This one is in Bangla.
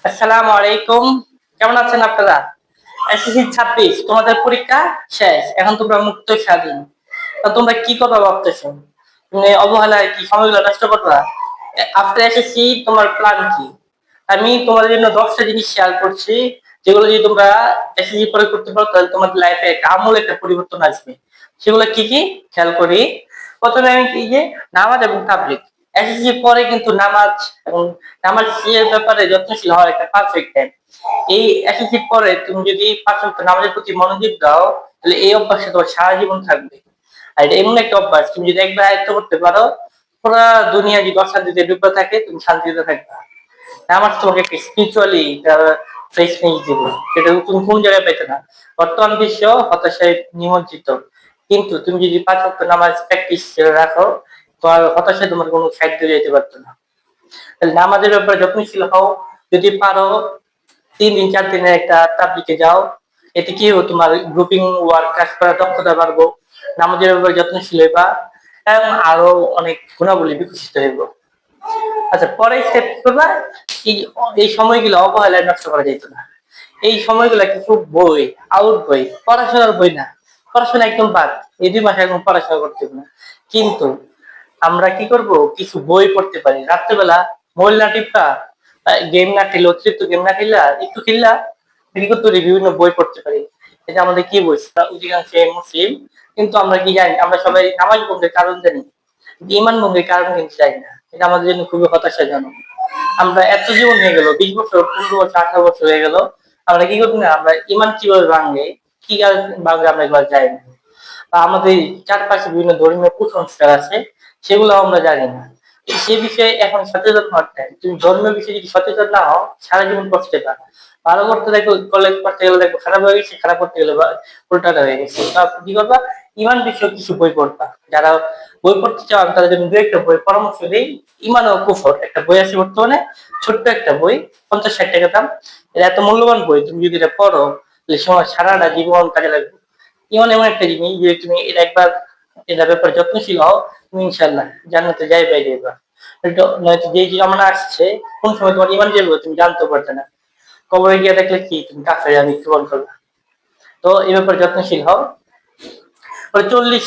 আসসালামু আলাইকুম। কেমন আছেন আপনারা? এসএসসি 26 তোমাদের পরীক্ষা শেষ। এখন তোমরা মুক্ত স্বাধীন। তো তোমরা কি করবা ভাবতেছো? তুমি অবহেলায় কি সময়গুলো নষ্ট করবা? আফটার এসএসসি তোমার প্ল্যান কি? আমি তোমাদের জন্য 10টা জিনিস শেয়ার করছি, যেগুলো যদি তোমরা এসএসসি পরে করতে পারো তাহলে তোমার লাইফে একটা আমূল একটা পরিবর্তন আসবে। সেগুলো কি কি খেয়াল করি। প্রথমে আমি কি যে নামাজ এবং তাবলীগ। এসএসসি পরে কিন্তু নামাজ এবং নামাজ এর ব্যাপারে যত্নশীল হওয়ার একটা পারফেক্ট টাইম। এই এসএসসির পরে তুমি যদি 5 ওয়াক্ত নামাজের প্রতি মনোযোগ দাও তাহলে এই অভ্যাসটা তোমার সারা জীবন থাকবে। আর এটা এমন একটা অভ্যাস, তুমি যদি একবার আয়ত্ত করতে পারো, পুরা দুনিয়া যদি অশান্তিতে ডুবে থাকে তুমি শান্তিতে থাকবে। নামাজ তোমাকে একটা স্পিরিচুয়ালি ফ্রেশনেস দিবে, সেটা তুমি কোন জায়গায় পেতে না। বর্তমান বিশ্ব হতাশায় নিমজ্জিত, কিন্তু তুমি যদি 5 ওয়াক্ত নামাজ প্র্যাকটিস রাখো, তোমার হতাশায় তোমার কোনো সাইড দিয়ে যেতে পারতো না। তাহলে নামাজের ব্যাপারে যত্নশীল হও। যদি পারো 3 দিন 4 দিনের একটা তাবলিগে যাও। এতে কি হবে, তোমার গ্রুপিং ওয়ার্ক কাজ করার দক্ষতা বাড়বো, নামাজের ব্যাপারে যত্নশীল হইবা এবং আরো অনেক গুণাবলী বিকশিত হইব। আচ্ছা, পরে স্টেপ করবা। এই এই সময়গুলো অবহেলায় নষ্ট করা যেত না। এই সময়গুলো কিছু বই, আউট বই, পড়াশোনার বই না, পড়াশোনা একদম বাদ। এই 2 মাস একদম পড়াশোনা করতে হবে না। কিন্তু আমরা কি করব, কিছু বই পড়তে পারি রাত্রেবেলা। মোবাইল না টিপা, গেম না খেলে, অতিরিক্ত গেম না খেললা, একটু খেললা কি করতে পারি, বিভিন্ন বই পড়তে পারি। এটা আমাদের কি বই, অধিকাংশ মুসলিম, কিন্তু আমরা কি জানি, আমরা সবাই নামাজ বন্ধের কারণ জানি, ইমান ভঙ্গের কারণ কিন্তু জানি না। এটা আমাদের জন্য খুবই হতাশাজনক। আমরা এত জীবন হয়ে গেল, 20 বছর, 15 বছর, 18 বছর হয়ে গেল, আমরা কি করবো না, আমরা ইমান কিভাবে ভাঙবে, কি কারণ ভাঙবে আমরা এগুলো জানি না। বা আমাদের চারপাশে বিভিন্ন ধর্মীয় কুসংস্কার আছে, সেগুলো আমরা জানি না। সে বিষয়ে এখন সচেতন হওয়ার টাইম। তুমি ধর্মীয় বিষয়ে যদি সচেতন না হও, সারা জীবন কষ্টে পাবে। ভালো করতে দেখো, কলেজ পড়তে গেলে দেখো খারাপ হয়ে গেছে, খারাপ করতে গেলে উল্টাটা হয়ে গেছে। কি করবা, ইমান বিষয়ে কিছু বই পড়বা। যারা বই পড়তে চাও আমি তাদের জন্য 2 একটা বই পরামর্শ দিই। ইমান ও কুফর একটা বই আছে বর্তমানে, ছোট্ট একটা বই, 50-60 টাকা দাম। এটা এত মূল্যবান বই, তুমি যদি এটা পড়ো তাহলে সময় সারাটা জীবন কাজে লাগবে। ইমান এমন একটা জিনিস যে তুমি এটা একবার, এটা ব্যাপারে যত্নশীল হও, তুমি ইনশাল্লাহ জান্নাতে যাইবাই যাইবা। নয়তো যে জামানা আসছে, কোন সময় তোমার ইমান যাবে তুমি জানতে পারবে না। কবরে গিয়ে দেখলে কি তুমি কাফের মৃত্যুবরণ করবে। তো এই ব্যাপারে যত্নশীল হও। 40